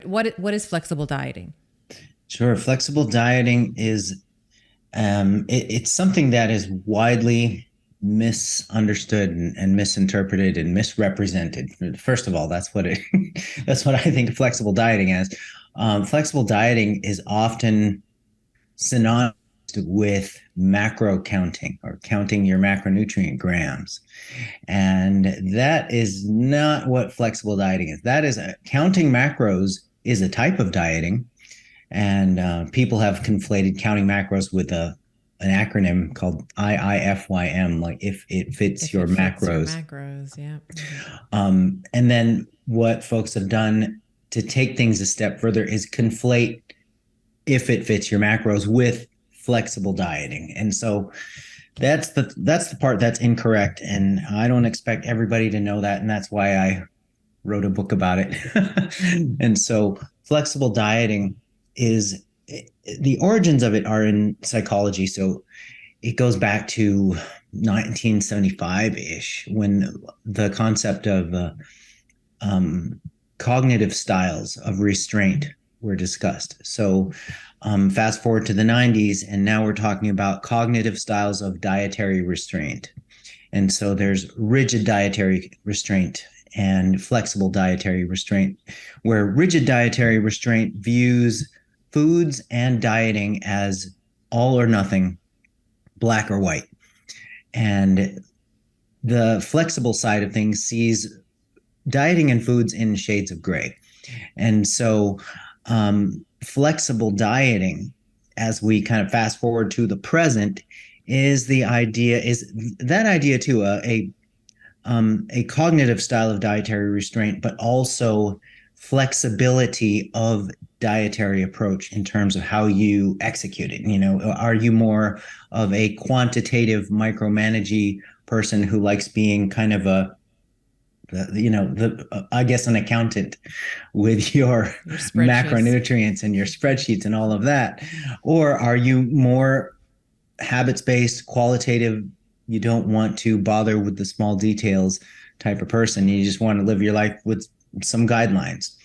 what is flexible dieting? Sure. Flexible dieting is it's something that is widely misunderstood and misinterpreted and misrepresented. First of all, that's what it that's what I think flexible dieting is. Flexible dieting is often synonymous with macro counting or counting your macronutrient grams. And that is not what flexible dieting is. That is counting macros is a type of dieting, and people have conflated counting macros with an acronym called IIFYM, like if it fits If your it fits your macros. macros, yeah. Mhm. And then what folks have done to take things a step further is conflate if it fits your macros with flexible dieting. And so that's the part that's incorrect. And I don't expect everybody to know that. And that's why I wrote a book about it. And so flexible dieting is the origins of it are in psychology. So it goes back to 1975-ish when the concept of um, cognitive styles of restraint were discussed. So fast forward to the 90s, and now we're talking about cognitive styles of dietary restraint. And so there's rigid dietary restraint and flexible dietary restraint, where rigid dietary restraint views foods and dieting as all or nothing, black or white. And the flexible side of things sees dieting and foods in shades of gray. And so, flexible dieting, as we kind of fast forward to the present, is that idea too a cognitive style of dietary restraint, but also flexibility of dietary approach in terms of how you execute it. You know, are you more of a quantitative micromanaging person who likes being kind of I guess an accountant with your Your spreadsheets. macronutrients and your spreadsheets and all of that? Or are you more habits based, qualitative? You don't want to bother with the small details type of person. You just want to live your life with some guidelines.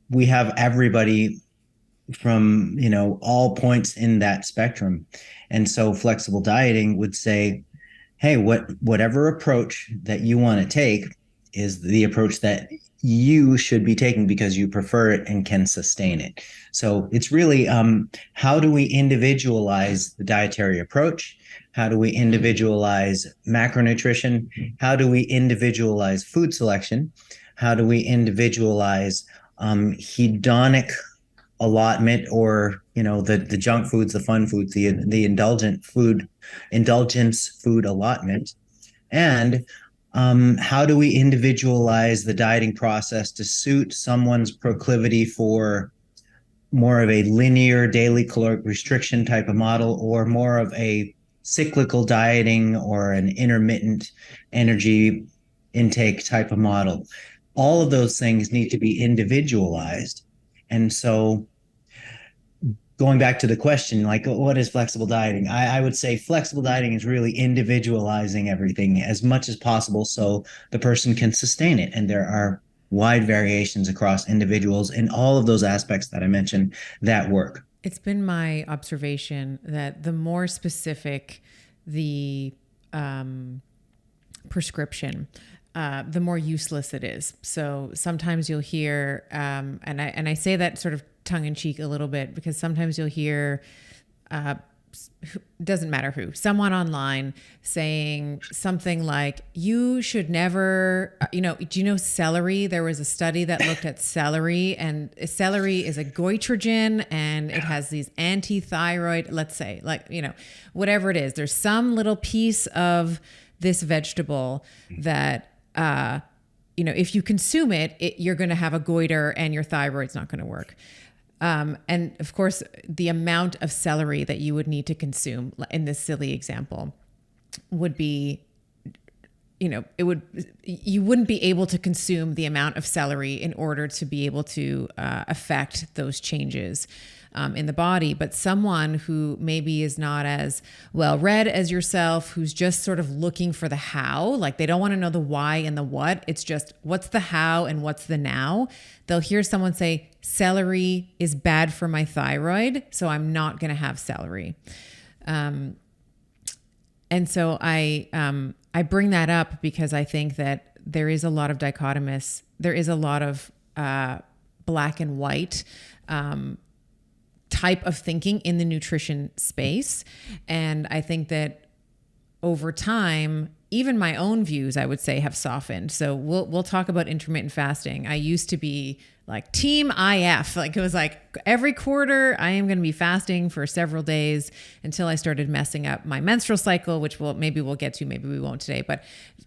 We have everybody from all points in that spectrum, and so flexible dieting would say, hey, whatever approach that you want to take is the approach that you should be taking because you prefer it and can sustain it. So it's really how do we individualize the dietary approach? How do we individualize macronutrition? How do we individualize food selection? How do we individualize hedonic allotment, or the junk foods, the fun foods, the indulgence food allotment? And how do we individualize the dieting process to suit someone's proclivity for more of a linear daily caloric restriction type of model, or more of a cyclical dieting or an intermittent energy intake type of model? All of those things need to be individualized. And so, going back to the question, like, what is flexible dieting? I would say flexible dieting is really individualizing everything as much as possible so the person can sustain it. And there are wide variations across individuals in all of those aspects that I mentioned that work. It's been my observation that the more specific the prescription, the more useless it is. So sometimes you'll hear, and I say that sort of tongue in cheek a little bit, because sometimes you'll hear, doesn't matter who, someone online saying something like, you should never, do you know celery? There was a study that looked at celery, and celery is a goitrogen and it has these anti-thyroid, let's say, whatever it is. There's some little piece of this vegetable that, if you consume it, you're going to have a goiter and your thyroid's not going to work. And of course, the amount of celery that you would need to consume in this silly example would be you wouldn't be able to consume the amount of celery in order to be able to affect those changes in the body. But someone who maybe is not as well read as yourself, who's just sort of looking for the how, like they don't want to know the why and the what, it's just what's the how and what's the now. They'll hear someone say, celery is bad for my thyroid, so I'm not going to have celery. And so I bring that up because I think that there is a lot of dichotomous, there is a lot of black and white type of thinking in the nutrition space. And I think that over time, even my own views, I would say, have softened. So we'll talk about intermittent fasting. I used to be like team IF. Like it was like every quarter I am going to be fasting for several days until I started messing up my menstrual cycle, which maybe we'll get to, maybe we won't today, but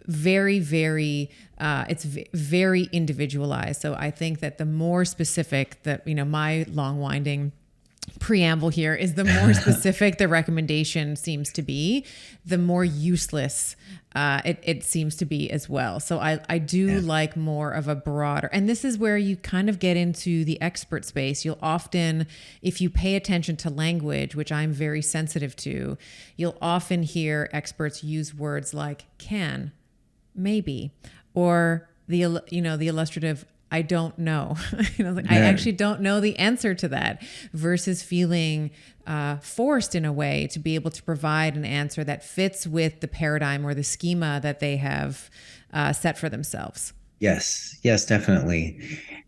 very, very, it's very individualized. So I think that the more specific that, my long winding preamble here is, the more specific the recommendation seems to be, the more useless it seems to be as well. So I do like more of a broader, and this is where you kind of get into the expert space. You'll often, if you pay attention to language, which I'm very sensitive to, you'll often hear experts use words like can, maybe, or the illustrative I don't know. I actually don't know the answer to that, versus feeling forced in a way to be able to provide an answer that fits with the paradigm or the schema that they have set for themselves. Yes, definitely.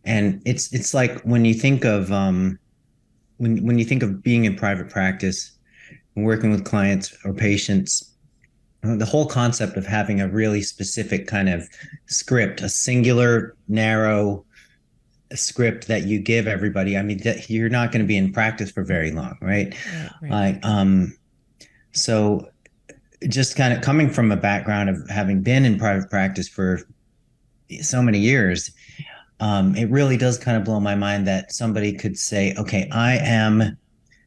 And it's like when you think of when you think of being in private practice and working with clients or patients, the whole concept of having a really specific kind of script, a singular, narrow script that you give everybody. I mean, that you're not going to be in practice for very long, right? Right. So just kind of coming from a background of having been in private practice for so many years, it really does kind of blow my mind that somebody could say, okay, I am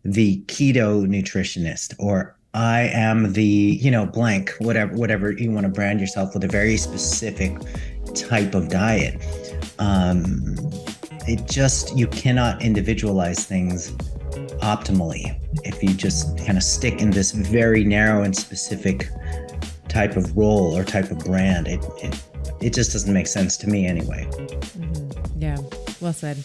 the keto nutritionist, or I am the, blank, whatever you want to brand yourself with, a very specific type of diet. You cannot individualize things optimally if you just kind of stick in this very narrow and specific type of role or type of brand. It just doesn't make sense to me anyway. Mm-hmm. Yeah, well said.